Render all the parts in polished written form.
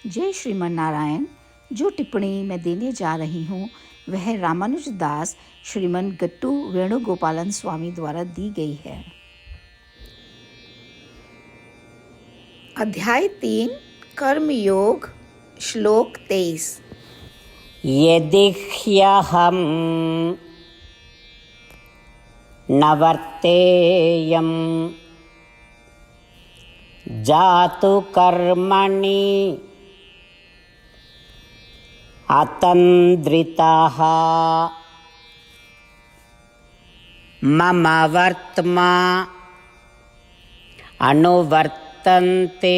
जय श्रीमन नारायण। जो टिप्पणी मैं देने जा रही हूँ वह रामानुज दास श्रीमन गट्टू वेणुगोपालन स्वामी द्वारा दी गई है। अध्याय 3 कर्मयोग, श्लोक 23। यदि ह्यहं न वर्तेयं जातु कर्मणि अतन्द्रितः मम वर्त्मा अनुवर्तन्ते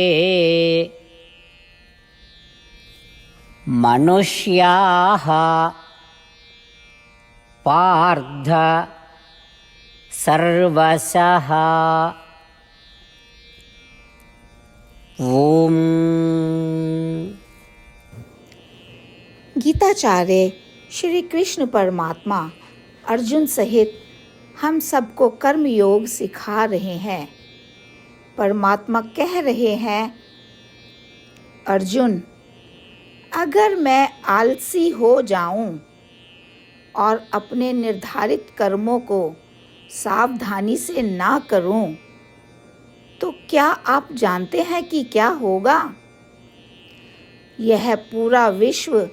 मनुष्याः पार्थ सर्वशः। ओम। गीताचार्य श्री कृष्ण परमात्मा अर्जुन सहित हम सबको कर्म योग सिखा रहे हैं। परमात्मा कह रहे हैं, अर्जुन, अगर मैं आलसी हो जाऊं और अपने निर्धारित कर्मों को सावधानी से ना करूं, तो क्या आप जानते हैं कि क्या होगा? यह पूरा विश्व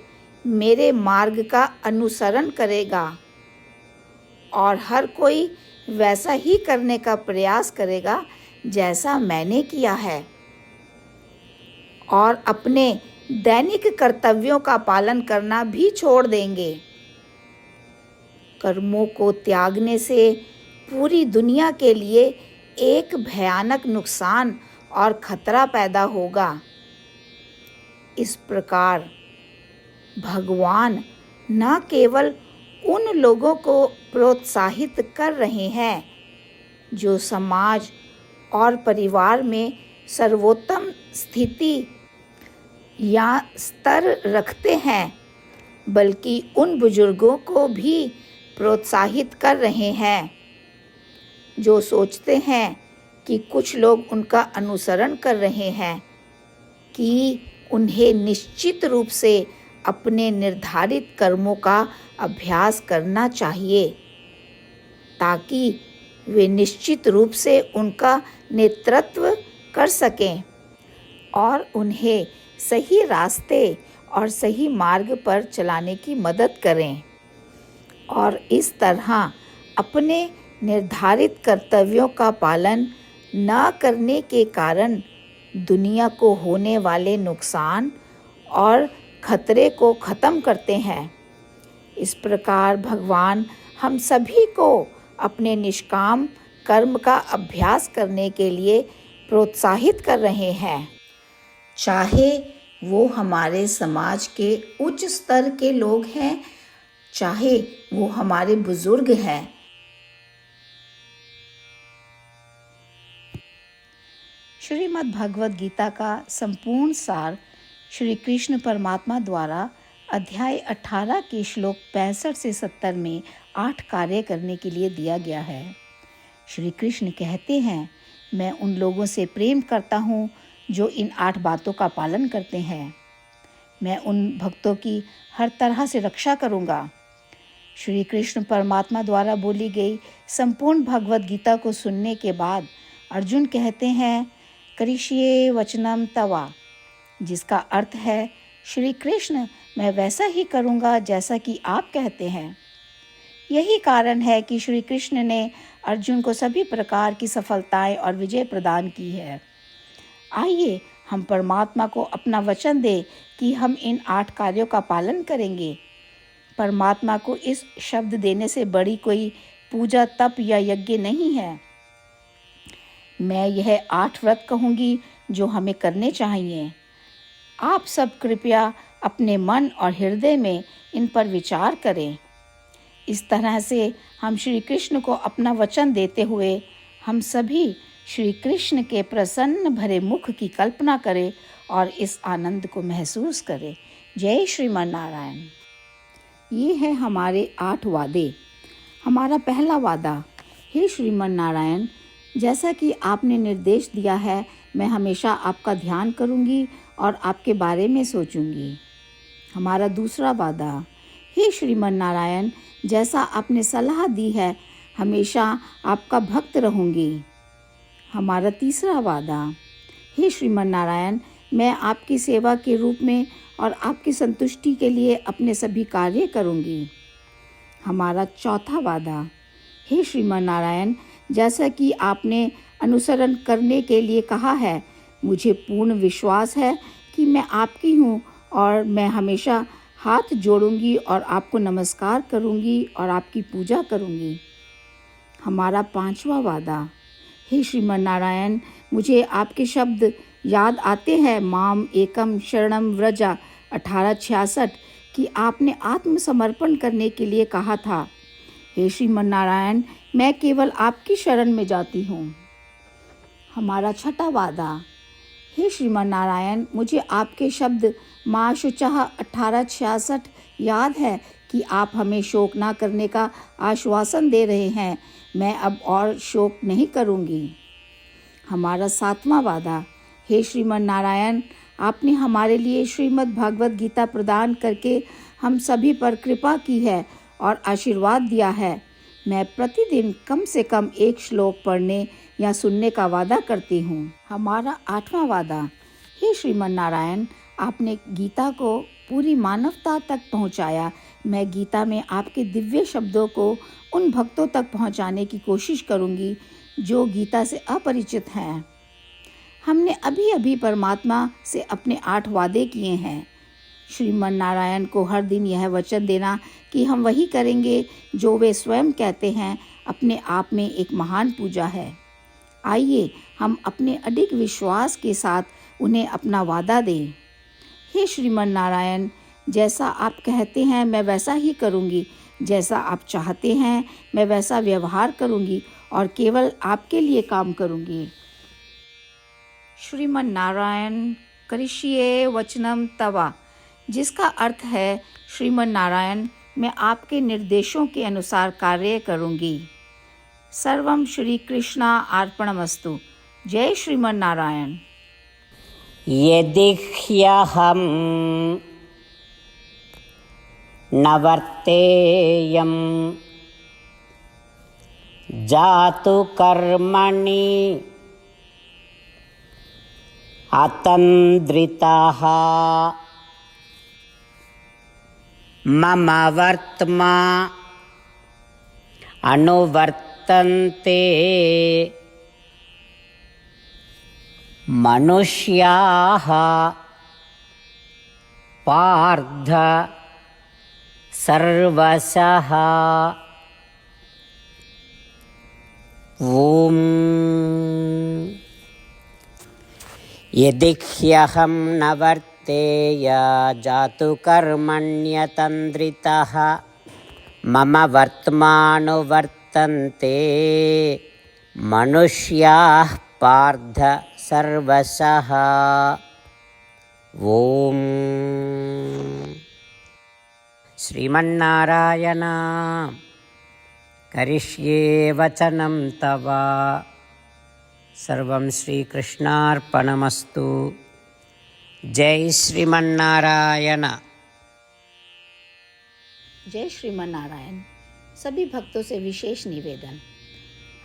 मेरे मार्ग का अनुसरण करेगा और हर कोई वैसा ही करने का प्रयास करेगा जैसा मैंने किया है, और अपने दैनिक कर्तव्यों का पालन करना भी छोड़ देंगे। कर्मों को त्यागने से पूरी दुनिया के लिए एक भयानक नुकसान और खतरा पैदा होगा। इस प्रकार भगवान न केवल उन लोगों को प्रोत्साहित कर रहे हैं जो समाज और परिवार में सर्वोत्तम स्थिति या स्तर रखते हैं, बल्कि उन बुजुर्गों को भी प्रोत्साहित कर रहे हैं जो सोचते हैं कि कुछ लोग उनका अनुसरण कर रहे हैं, कि उन्हें निश्चित रूप से अपने निर्धारित कर्मों का अभ्यास करना चाहिए ताकि वे निश्चित रूप से उनका नेतृत्व कर सकें और उन्हें सही रास्ते और सही मार्ग पर चलाने की मदद करें, और इस तरह अपने निर्धारित कर्तव्यों का पालन न करने के कारण दुनिया को होने वाले नुकसान और खतरे को ख़त्म करते हैं। इस प्रकार भगवान हम सभी को अपने निष्काम कर्म का अभ्यास करने के लिए प्रोत्साहित कर रहे हैं, चाहे वो हमारे समाज के उच्च स्तर के लोग हैं, चाहे वो हमारे बुजुर्ग हैं। श्रीमद् भगवद गीता का संपूर्ण सार श्री कृष्ण परमात्मा द्वारा अध्याय 18 के श्लोक 65 से 70 में 8 कार्य करने के लिए दिया गया है। श्री कृष्ण कहते हैं, मैं उन लोगों से प्रेम करता हूँ जो इन 8 बातों का पालन करते हैं। मैं उन भक्तों की हर तरह से रक्षा करूँगा। श्री कृष्ण परमात्मा द्वारा बोली गई संपूर्ण भगवद गीता को सुनने के बाद अर्जुन कहते हैं, करिष्ये वचनम तवा, जिसका अर्थ है, श्री कृष्ण, मैं वैसा ही करूँगा जैसा कि आप कहते हैं। यही कारण है कि श्री कृष्ण ने अर्जुन को सभी प्रकार की सफलताएं और विजय प्रदान की है। आइए हम परमात्मा को अपना वचन दें कि हम इन 8 कार्यों का पालन करेंगे। परमात्मा को इस शब्द देने से बड़ी कोई पूजा, तप या यज्ञ नहीं है। मैं यह 8 व्रत कहूँगी जो हमें करने चाहिए। आप सब कृपया अपने मन और हृदय में इन पर विचार करें। इस तरह से हम श्री कृष्ण को अपना वचन देते हुए हम सभी श्री कृष्ण के प्रसन्न भरे मुख की कल्पना करें और इस आनंद को महसूस करें। जय श्रीमन नारायण। ये है हमारे 8 वादे। हमारा पहला वादा, हे श्रीमन नारायण, जैसा कि आपने निर्देश दिया है, मैं हमेशा आपका ध्यान करूंगी और आपके बारे में सोचूंगी। हमारा दूसरा वादा, हे श्रीमन नारायण, जैसा आपने सलाह दी है हमेशा आपका भक्त रहूंगी। हमारा तीसरा वादा, हे श्रीमन नारायण, मैं आपकी सेवा के रूप में और आपकी संतुष्टि के लिए अपने सभी कार्य करूंगी। हमारा चौथा वादा, हे श्रीमन नारायण, जैसा कि आपने अनुसरण करने के लिए कहा है, मुझे पूर्ण विश्वास है कि मैं आपकी हूँ और मैं हमेशा हाथ जोड़ूंगी और आपको नमस्कार करूंगी और आपकी पूजा करूंगी। हमारा पांचवा वादा, हे श्रीमन नारायण, मुझे आपके शब्द याद आते हैं, माम एकम शरणम व्रजा 1866, कि आपने आत्मसमर्पण करने के लिए कहा था। हे श्रीमन नारायण, मैं केवल आपकी शरण में जाती हूँ। हमारा छठा वादा, हे श्रीमन नारायण, मुझे आपके शब्द माँ शुचः 1866 याद है कि आप हमें शोक ना करने का आश्वासन दे रहे हैं। मैं अब और शोक नहीं करूँगी। हमारा सातवां वादा, हे श्रीमन नारायण, आपने हमारे लिए श्रीमद् भागवत गीता प्रदान करके हम सभी पर कृपा की है और आशीर्वाद दिया है। मैं प्रतिदिन कम से कम एक श्लोक पढ़ने या सुनने का वादा करती हूँ। हमारा आठवां वादा, हे श्रीमन नारायण, आपने गीता को पूरी मानवता तक पहुँचाया। मैं गीता में आपके दिव्य शब्दों को उन भक्तों तक पहुँचाने की कोशिश करूँगी जो गीता से अपरिचित हैं। हमने अभी अभी परमात्मा से अपने 8 वादे किए हैं। श्रीमन नारायण को हर दिन यह वचन देना कि हम वही करेंगे जो वे स्वयं कहते हैं, अपने आप में एक महान पूजा है। आइए हम अपने अडिग विश्वास के साथ उन्हें अपना वादा दें। हे श्रीमन नारायण, जैसा आप कहते हैं मैं वैसा ही करूँगी, जैसा आप चाहते हैं मैं वैसा व्यवहार करूँगी और केवल आपके लिए काम करूँगी। श्रीमन नारायण करिष्ये वचनम तवा, जिसका अर्थ है, श्रीमन नारायण, मैं आपके निर्देशों के अनुसार कार्य करूँगी। सर्वम श्री कृष्णा अर्पणमस्तु। जय श्रीमन नारायण। यदि ह्यहं न वर्तेयं जातु कर्मणि अतन्द्रितः मम वर्त्मा अनुवर्तन्ते मनुष्याः पार्थ सर्वशः। ॐ यदि ह्यहं न वर्तेय जातु कर्मण्यतन्द्रितः मम वर्त्मानुवर्तन्ते मनुष्याः पार्थ सर्वशः। ॐ श्रीमन्नारायण करिष्ये वचनं तव। सर्वं श्रीकृष्णार्पणमस्तु। जय श्रीमन्नारायण। जय श्रीमन नारायण। सभी भक्तों से विशेष निवेदन,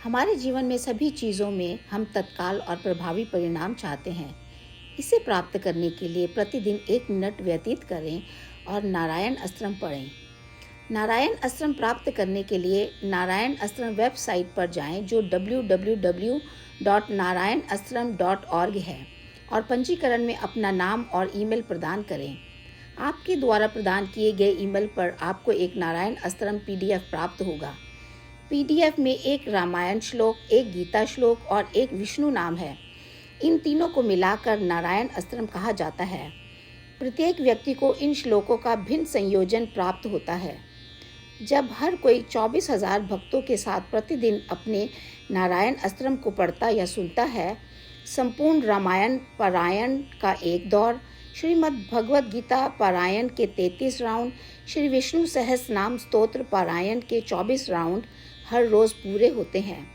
हमारे जीवन में सभी चीज़ों में हम तत्काल और प्रभावी परिणाम चाहते हैं। इसे प्राप्त करने के लिए प्रतिदिन 1 मिनट व्यतीत करें और नारायण अस्त्रम पढ़ें। नारायण अस्त्रम प्राप्त करने के लिए नारायण अस्त्रम वेबसाइट पर जाएं, जो www.narayanastram.org है, और पंजीकरण में अपना नाम और ईमेल प्रदान करें। आपके द्वारा प्रदान किए गए ईमेल पर आपको एक नारायण अस्त्रम PDF प्राप्त होगा। PDF में 1 रामायण श्लोक, 1 गीता श्लोक और 1 विष्णु नाम है। इन तीनों को मिलाकर नारायण अस्त्रम कहा जाता है। प्रत्येक व्यक्ति को इन श्लोकों का भिन्न संयोजन प्राप्त होता है। जब हर कोई 24,000 भक्तों के साथ प्रतिदिन अपने नारायण अस्त्रम को पढ़ता या सुनता है, संपूर्ण रामायण पारायण का 1 दौर, श्रीमद् भगवद गीता पारायण के 33 राउंड, श्री विष्णु सहस्त्र नाम स्तोत्र पारायण के 24 राउंड हर रोज़ पूरे होते हैं।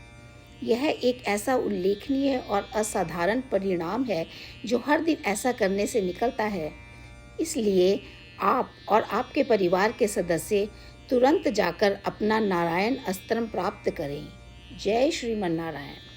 यह एक ऐसा उल्लेखनीय और असाधारण परिणाम है जो हर दिन ऐसा करने से निकलता है। इसलिए आप और आपके परिवार के सदस्य तुरंत जाकर अपना नारायण अस्त्रम प्राप्त करें। जय श्रीमन नारायण।